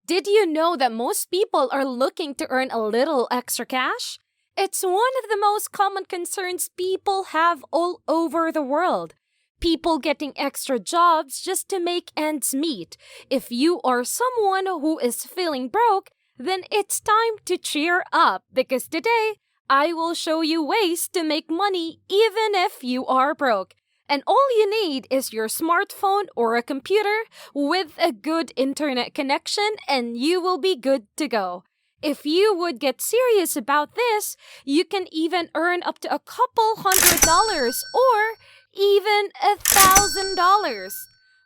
Did you know that most people are looking to earn a little extra cash? It's one of the most common concerns people have all over the world. People getting extra jobs just to make ends meet. If you are someone who is feeling broke, then it's time to cheer up because today I will show you ways to make money even if you are broke. And all you need is your smartphone or a computer with a good internet connection and you will be good to go. If you would get serious about this, you can even earn up to a couple $100 or even $1,000.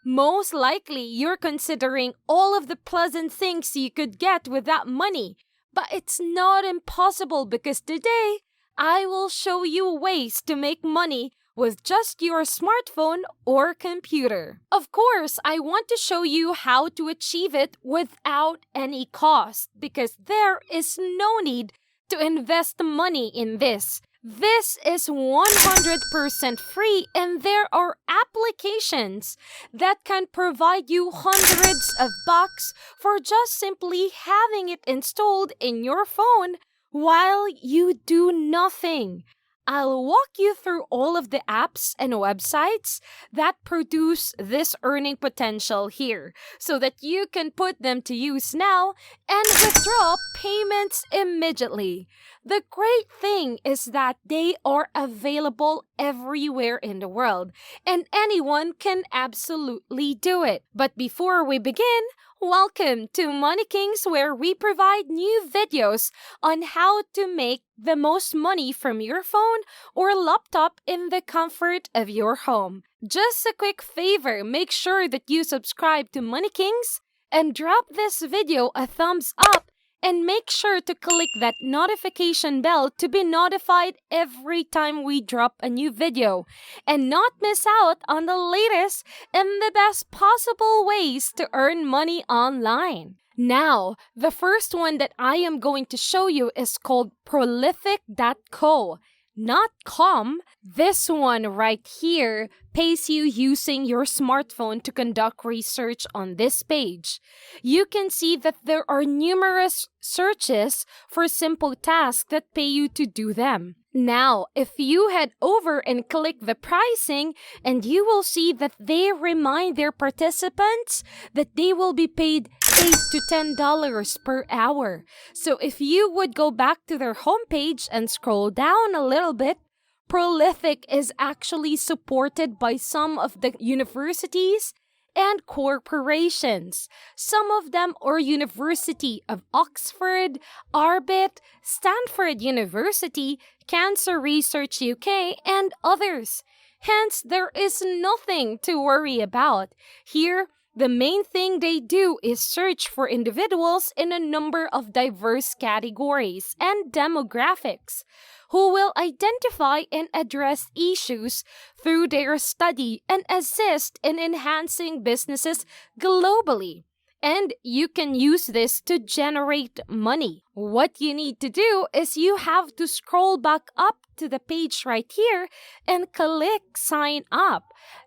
Most likely, you're considering all of the pleasant things you could get with that money. But it's not impossible because today, I will show you ways to make money with just your smartphone or computer. Of course, I want to show you how to achieve it without any cost because there is no need to invest money in this. This is 100% free and there are applications that can provide you hundreds of bucks for just simply having it installed in your phone while you do nothing. I'll walk you through all of the apps and websites that produce this earning potential here so that you can put them to use now and withdraw payments immediately. The great thing is that they are available everywhere in the world and anyone can absolutely do it. But before we begin, welcome to Money Kings, where we provide new videos on how to make the most money from your phone or laptop in the comfort of your home. Just a quick favor, make sure that you subscribe to Money Kings and drop this video a thumbs up and make sure to click that notification bell to be notified every time we drop a new video and not miss out on the latest and the best possible ways to earn money online. Now, the first one that I am going to show you is called prolific.co. Not com. This one right here pays you using your smartphone to conduct research on this page. You can see that there are numerous searches for simple tasks that pay you to do them. Now, if you head over and click the pricing, and you will see that they remind their participants that they will be paid $8 to $10 per hour. So if you would go back to their homepage and scroll down a little bit, Prolific is actually supported by some of the universities and corporations. Some of them are University of Oxford, Arbit, Stanford University, Cancer Research UK, and others. Hence, there is nothing to worry about. Here, the main thing they do is search for individuals in a number of diverse categories and demographics who will identify and address issues through their study and assist in enhancing businesses globally. And you can use this to generate money. What you need to do is you have to scroll back up to the page right here and click sign up.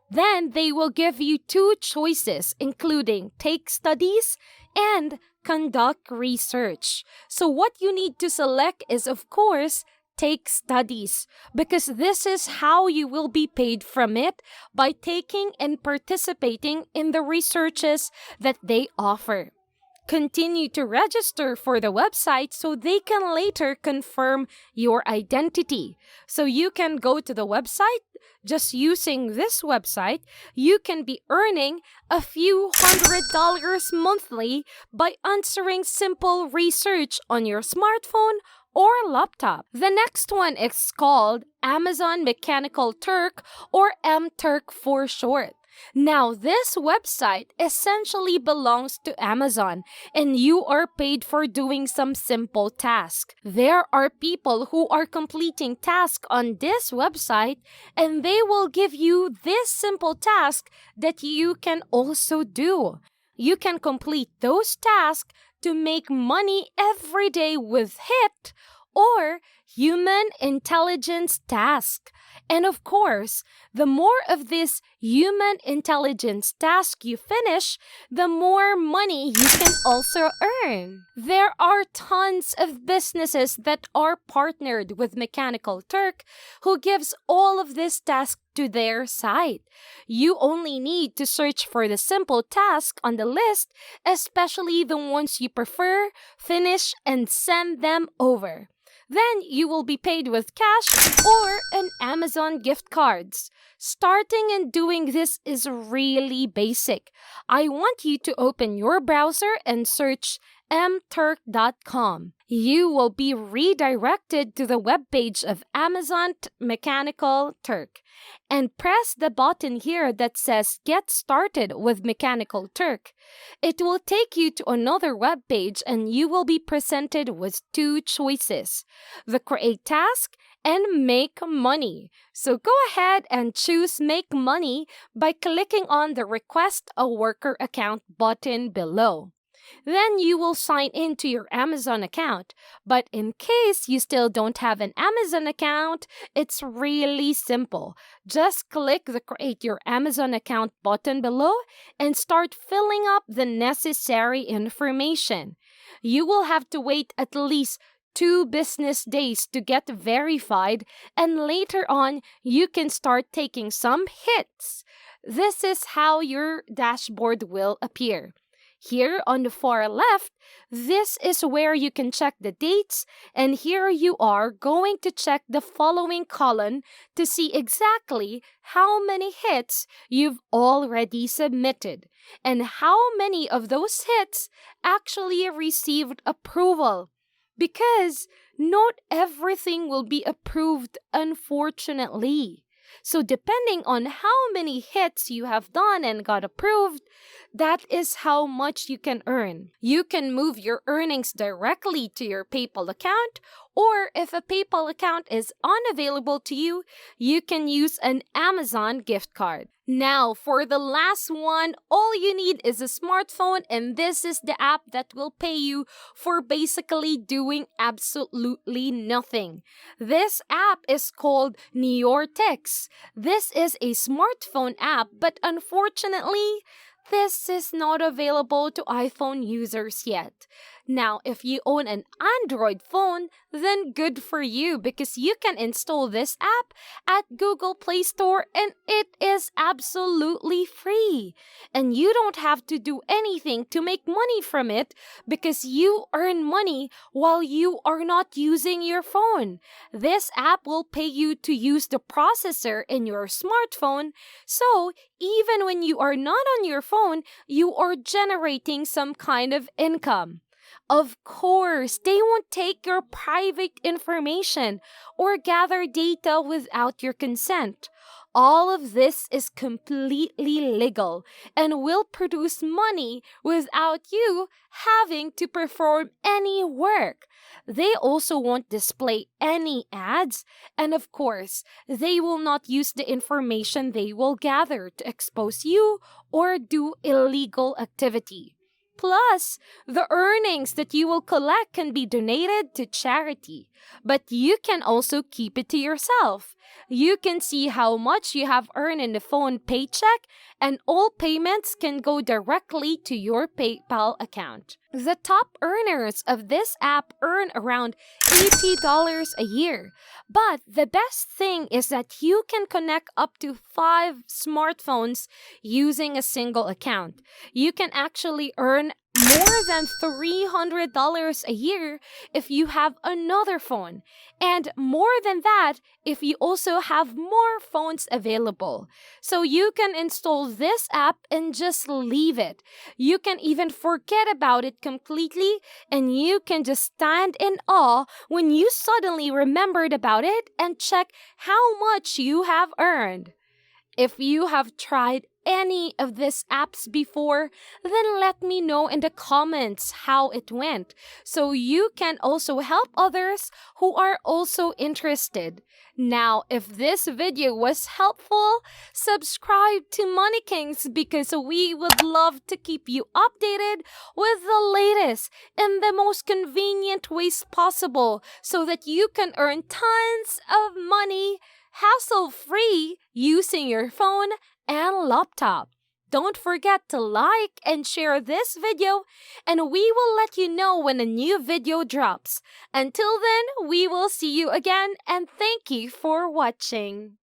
Then they will give you two choices, including take studies and conduct research. So what you need to select is, of course, take studies, because this is how you will be paid from it, by taking and participating in the researches that they offer. Continue to register for the website so they can later confirm your identity. So you can go to the website. Just using this website, you can be earning a few $100 monthly by answering simple research on your smartphone or laptop. The next one is called Amazon Mechanical Turk, or MTurk for short. Now, this website essentially belongs to Amazon and you are paid for doing some simple task. There are people who are completing tasks on this website and they will give you this simple task that you can also do. You can complete those tasks to make money every day with HIT, or human intelligence task. And of course, the more of this human intelligence task you finish, the more money you can also earn. There are tons of businesses that are partnered with Mechanical Turk who gives all of this task to their site. You only need to search for the simple task on the list, especially the ones you prefer, finish, and send them over. Then you will be paid with cash or an Amazon gift cards. Starting and doing this is really basic. I want you to open your browser and search mturk.com. You will be redirected to the webpage of Amazon Mechanical Turk. And press the button here that says Get Started with Mechanical Turk. It will take you to another webpage and you will be presented with two choices: the Create Task and Make Money. So go ahead and choose Make Money by clicking on the Request a Worker Account button below. Then you will sign into your Amazon account. But in case you still don't have an Amazon account, it's really simple. Just click the Create Your Amazon Account button below and start filling up the necessary information. You will have to wait at least 2 business days to get verified, and later on, you can start taking some hits. This is how your dashboard will appear. Here on the far left, this is where you can check the dates, and here you are going to check the following column to see exactly how many hits you've already submitted, and how many of those hits actually received approval. Because not everything will be approved, unfortunately. So depending on how many hits you have done and got approved, that is how much you can earn. You can move your earnings directly to your PayPal account, or if a PayPal account is unavailable to you, you can use an Amazon gift card. Now, for the last one, all you need is a smartphone, and this is the app that will pay you for basically doing absolutely nothing. This app is called Neortex. This is a smartphone app, but unfortunately, this is not available to iPhone users yet. Now, if you own an Android phone, then good for you because you can install this app at Google Play Store and it is absolutely free. And you don't have to do anything to make money from it because you earn money while you are not using your phone. This app will pay you to use the processor in your smartphone, so even when you are not on your phone, you are generating some kind of income. Of course, they won't take your private information or gather data without your consent. All of this is completely legal and will produce money without you having to perform any work. They also won't display any ads, and of course, they will not use the information they will gather to expose you or do illegal activity. Plus, the earnings that you will collect can be donated to charity, but you can also keep it to yourself. You can see how much you have earned in the phone paycheck, and all payments can go directly to your PayPal account. The top earners of this app earn around $80 a year. But the best thing is that you can connect up to 5 smartphones using a single account. You can actually earn more than $300 a year if you have another phone, and more than that if you also have more phones available. So you can install this app and just leave it. You can even forget about it completely, and you can just stand in awe when you suddenly remembered about it and check how much you have earned. If you have tried any of these apps before? Then let me know in the comments how it went, so you can also help others who are also interested. Now, if this video was helpful, subscribe to Money Kings because we would love to keep you updated with the latest in the most convenient ways possible so that you can earn tons of money hassle-free using your phone and laptop. Don't forget to like and share this video, and we will let you know when a new video drops. Until then, we will see you again, and thank you for watching.